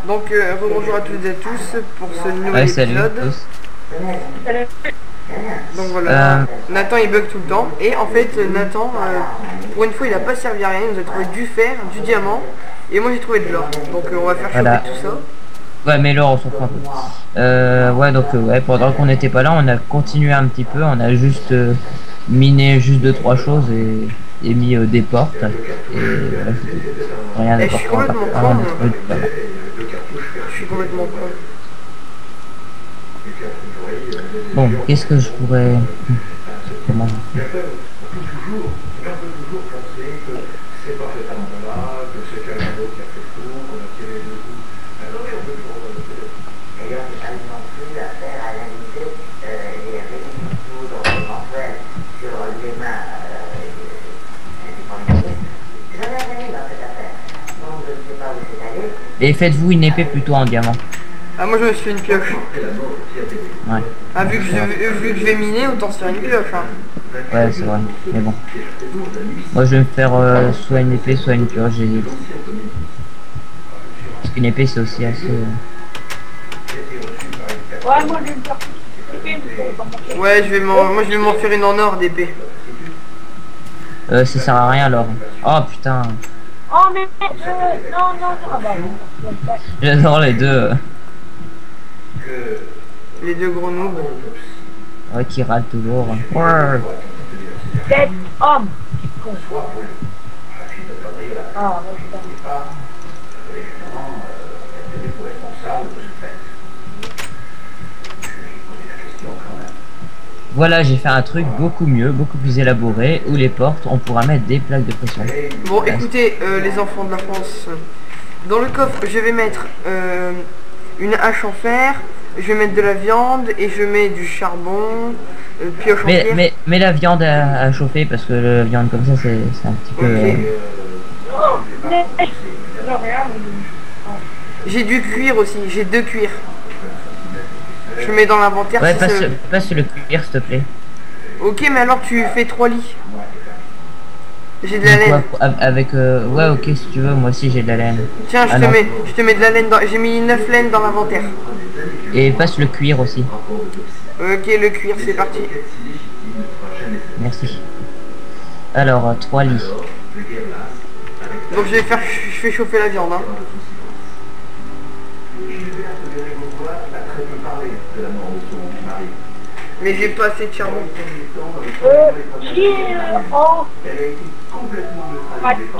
Donc bonjour à toutes et à tous pour ce nouvel Ouais, salut épisode. tous. Donc voilà, Nathan il bug tout le temps. Et en fait Nathan, pour une fois il a pas servi à rien, il nous a trouvé du fer, du diamant. Et moi j'ai trouvé de l'or. Donc on va faire Voilà. choper tout ça. Ouais, mais là on s'en fout un peu. Ouais, donc ouais, pendant qu'on n'était pas là, on a continué un petit peu, on a juste miné juste 2-3 choses et mis des portes. Et voilà, c'est tout. Rien Et je suis d'important. complètement On a con. trouvé du diamant. Je suis complètement con. Bon, qu'est-ce que je pourrais... Comment... Et faites-vous une épée plutôt en diamant. Ah moi je me suis fait une pioche. Ouais. Ah vu que je vais miner, autant se faire une pioche hein. Ouais, c'est vrai, mais bon. Moi, je vais me faire soit une épée, soit une pioche. Parce qu'une épée, c'est aussi assez... Ouais, moi je vais me faire Ouais moi je vais m'en faire une en or d'épée. ça sert à rien, alors. Oh, putain. Oh mais non, non, non. Ah bah bon. J'adore les deux. Les deux gros noobs. Ouais, qui râlent toujours. Ouais. Tête homme. Con. Ah, ouais, putain. Voilà, j'ai fait un truc beaucoup mieux, beaucoup plus élaboré, où les portes, on pourra mettre des plaques de pression. Bon écoutez les enfants de la France. Dans le coffre je vais mettre une hache en fer. Je vais mettre de la viande et je mets du charbon, pioche en pierre. Mais la viande à chauffer, parce que la viande comme ça, c'est un petit peu... Ok. J'ai du cuir aussi, j'ai 2 cuirs. Je mets dans l'inventaire. Ouais, Si passe le cuir, s'il te plaît. ok, mais alors tu fais 3 lits. J'ai de la laine. Avec... Ouais, ok, si tu veux, moi aussi j'ai de la laine. Tiens, Ah, je te mets de la laine dans... J'ai mis 9 laines dans l'inventaire. Et passe le cuir aussi. Ok, le cuir, c'est parti. Merci. Alors, 3 lits. Donc je fais chauffer la viande. Hein. Mais j'ai pas assez de charbon. Qui est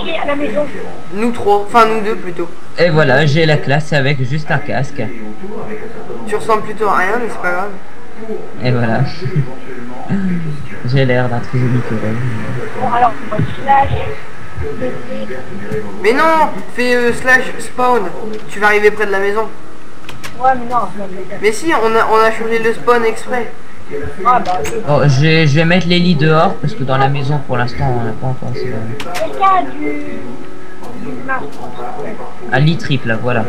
qui est à la maison? Nous 3, enfin nous 2 plutôt. Et voilà, j'ai la classe avec juste un casque. Tu ressembles plutôt à rien, mais c'est pas grave. Et voilà. J'ai l'air d'un très joli collègue. Bon alors, slash. Mais non, fais slash spawn. Tu vas arriver près de la maison. Ouais mais non. Mais si, on a changé le spawn exprès. Ah bah Bon, je vais mettre les lits dehors parce que dans la maison pour l'instant on n'a pas encore assez. quelqu'un a du masque. Un lit triple, voilà.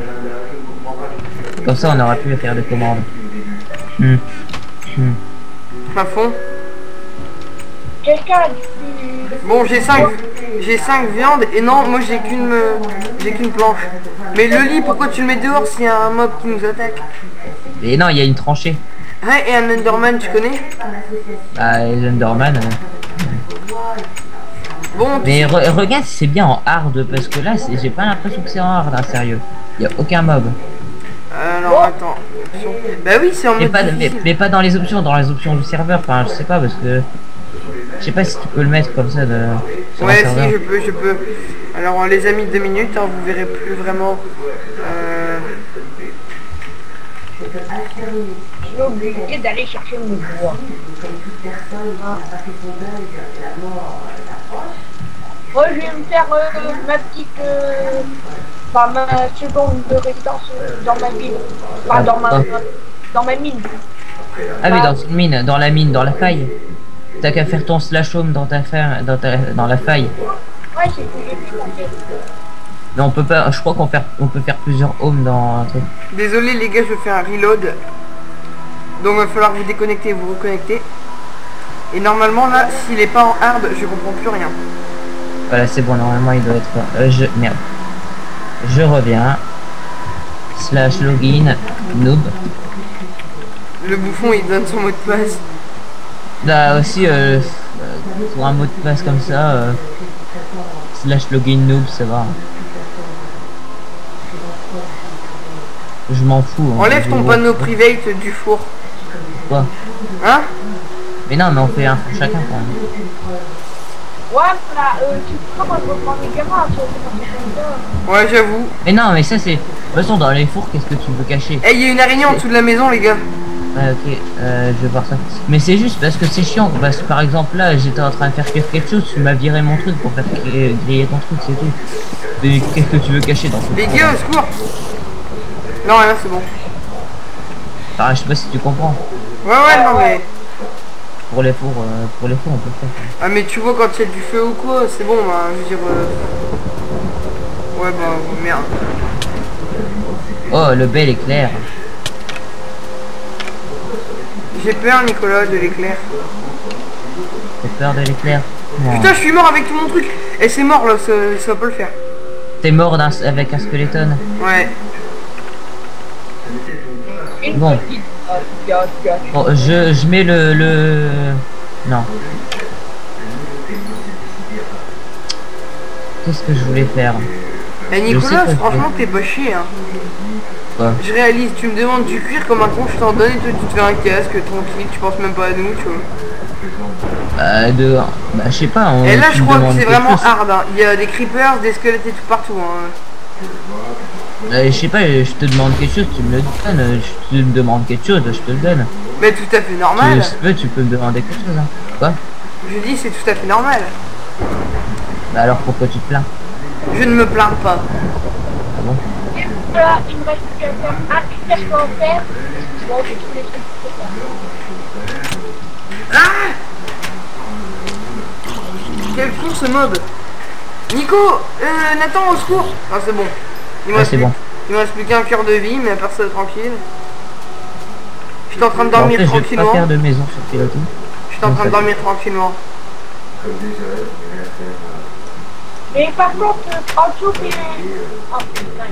Comme ça on n'aura plus à faire de commandes. À fond. Quelqu'un a du... Bon, j'ai 5 viandes et non, moi j'ai qu'une planche. Mais le lit, pourquoi tu le mets dehors s'il y a un mob qui nous attaque? Et non, il y a une tranchée. Ouais, et un Enderman, tu connais? Ah, les Enderman. Bon, Mais regarde si c'est bien en hard parce que là j'ai pas l'impression que c'est en hard, hein, sérieux. Il y a aucun mob. alors attends. Bah oui, c'est en Mais mode pas, difficile. mais pas dans les options du serveur, enfin je sais pas parce que... Je sais pas si tu peux le mettre comme ça sur Ouais, un serveur. si, je peux. Alors les amis, 2 minutes, hein, vous verrez plus vraiment... Je vais obligé d'aller chercher mon bois. Moi je vais me faire ma petite... enfin ma seconde de résidence dans ma ville. Enfin dans ma mine. Ah oui, dans une mine, dans la mine, dans la faille. T'as qu'à faire ton slash home dans dans la faille. Ouais, c'est ce que j'ai pu penser. Mais on peut pas, je crois on peut faire plusieurs homes dans un truc. Désolé les gars, je fais un reload. Donc il va falloir vous déconnecter et vous reconnecter. Et normalement là, s'il est pas en hard, je comprends plus rien. Voilà, c'est bon, normalement il doit être... merde. Je reviens. /login noob. Le bouffon il donne son mot de passe. Là aussi, pour un mot de passe comme ça, /login noob, ça va. Je m'en fous. Enlève ton panneau private du four. Quoi? Hein? Mais non, mais on fait un four chacun quand même. Ouais, voilà, tu peux pas reprendre les gamins, tu vois, Ouais, j'avoue. Mais non, mais ça c'est... De toute façon, dans les fours, qu'est-ce que tu veux cacher? Eh, il y a une araignée en dessous de la maison, les gars. Ouais, ok, je vais voir ça. Mais c'est juste parce que c'est chiant. Parce que par exemple, là, j'étais en train de faire cuire quelque chose, tu m'as viré mon truc pour faire griller ton truc, c'est tout. Mais qu'est-ce que tu veux cacher dans ce Les four? gars, au secours. Non, rien, c'est bon. Ah, je sais pas si tu comprends. Ouais, non, mais... Pour les fours, on peut le faire. Ah, mais tu vois, quand il y a du feu ou quoi, c'est bon, bah, je veux dire... Ouais, bah, merde. Oh, le bel éclair. J'ai peur, Nicolas, de l'éclair. T'as peur de l'éclair? Non. Putain, je suis mort avec tout mon truc. Et c'est mort, là, ça va pas le faire. T'es mort avec un skeleton. Ouais. Bon. Bon, je mets le... Non. Qu'est-ce que je voulais faire? Eh, Nicolas, franchement, t'es pas chier, hein. Quoi? Je réalise, tu me demandes du cuir comme un con, je t'en donne et toi tu te fais un casque, tranquille, tu penses même pas à nous, tu vois. Bah, je sais pas. Et là, tu je me crois que demandes c'est quelque vraiment chose. hard, hein. Il y a des creepers, des squelettes et tout partout, hein. Je sais pas, je te demande quelque chose, tu me le donnes. Tu me demandes quelque chose, je te le donne. Mais tout à fait normal. Tu peux me demander quelque chose, hein. Quoi? Je dis, c'est tout à fait normal. Bah alors pourquoi tu te plains? Je ne me plains pas. Ah bon? Voilà, il me reste plus qu'à faire un critère qu'on va faire. Bon, j'ai tous les trucs pour faire. Ah! Quel con ce mob! Nico! Nathan, au secours! Ah, c'est bon. Il me Ah, reste c'est plus- bon. Il me reste plus qu'un cœur de vie, mais à part ça, tranquille. J'étais en train de Bon, en dormir fait, je vais tranquillement. pas faire de maison sur pilotis. J'étais en train de dormir tranquillement. Mais par contre, en dessous, il est... Oh putain,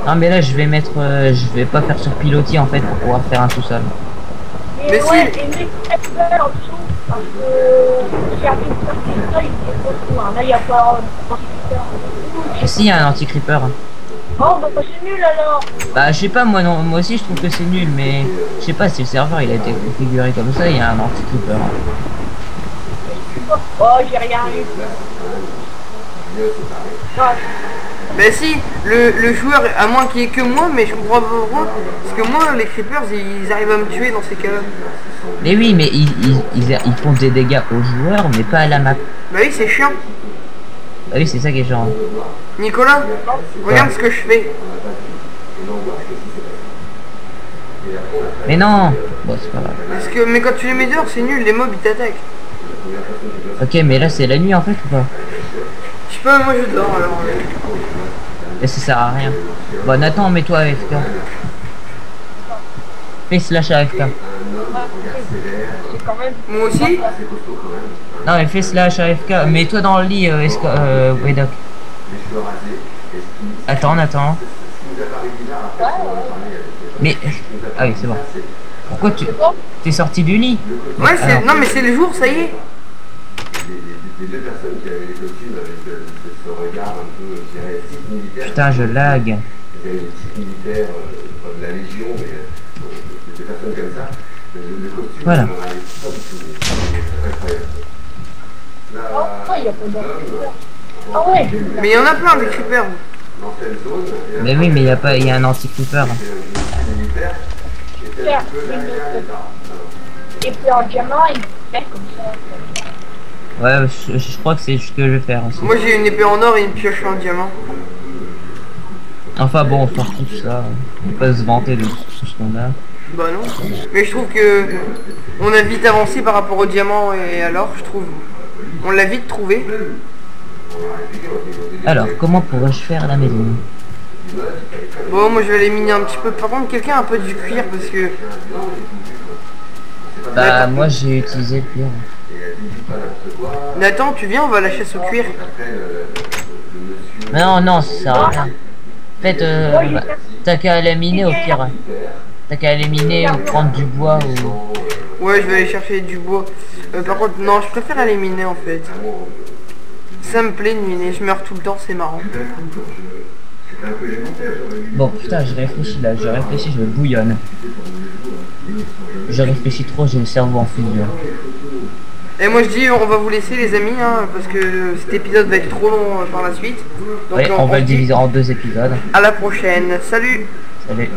Non mais là je vais mettre, je vais pas faire sur pilotis en fait pour pouvoir faire un sous-sol. mais Mais ouais, si. et mets en dessous, parce que j'ai appris de faire tout ça, il est beaucoup, hein. Là, il y a pas Et si, il y a un anti-creeper. Oh, bah c'est nul alors. Bah je sais pas, moi non, moi aussi je trouve que c'est nul, mais je sais pas si le serveur il a été configuré comme ça, il y a un anti-creeper. Oh, j'ai rien eu. Ouais. Ben si, le joueur, à moins qu'il y ait que moi, mais je comprends pas pourquoi. Parce que moi, les creepers, ils arrivent à me tuer dans ces cas-là. Mais oui, mais ils font des dégâts aux joueurs, mais pas à la map. Bah oui, c'est chiant. Bah oui, c'est ça qui est genre. Nicolas, regarde ce que je fais. Mais non. Bon, c'est pas grave. Parce que, mais quand tu les mets dehors, c'est nul, les mobs ils t'attaquent. Ok, mais là c'est la nuit en fait ou pas? Je sais pas, moi je dors alors. Et ça sert à rien. Bon, Nathan, mets-toi AFK. Fais slash AFK. C'est quand même... Moi aussi. Non, mais fais slash AFK. Mets-toi dans le lit, Wedoc. Attends, Nathan. Mais... Ah oui, c'est bon. Pourquoi tu... T'es sorti du lit? Ouais, c'est... Alors, Non mais c'est le jour, ça y est. Les deux personnes qui avaient les costumes avec ce regard un peu, je dirais, type militaire. putain, je lag. Ils avaient les types militaires, pas de la Légion, mais des personnes comme ça. Le costume, Voilà. on n'en avait pas du tout. C'est incroyable. Oh, il y a pas d'ordinateur. Ah ouais. Mais il y en a plein des creepers. L'ancienne zone, Mais oui, mais il y a un anti-creeper. militaire, était Faire un peu une derrière autre. l'État. Et puis en diamant, il fait comme ça. Ouais, je crois que c'est ce que je vais faire aussi. Moi j'ai une épée en or et une pioche en diamant. Enfin bon, on s'en fout de ça. On peut se vanter de tout ce qu'on a. Bah non. Mais je trouve que on a vite avancé par rapport au diamant et alors je trouve. On l'a vite trouvé. Alors, comment pourrais-je faire la maison? Bon, moi je vais aller miner un petit peu. Par contre, quelqu'un a un peu du cuir parce que. Bah, moi j'ai utilisé le cuir. Nathan, tu viens, on va à la chasse au cuir. Mais non, non, ça sert à rien. En fait, t'as qu'à aller miner au pire. T'as qu'à aller miner ou prendre du bois ou... Ouais, je vais aller chercher du bois. Par contre, non, je préfère aller miner en fait. Ça me plaît de miner, je meurs tout le temps, c'est marrant. Bon, putain, je réfléchis là, je bouillonne. Je réfléchis trop, j'ai le cerveau en fusion. Et moi je dis, on va vous laisser les amis, hein, parce que cet épisode va être trop long par la suite. Donc Ouais, on va le diviser en 2 épisodes. à la prochaine, salut. Salut.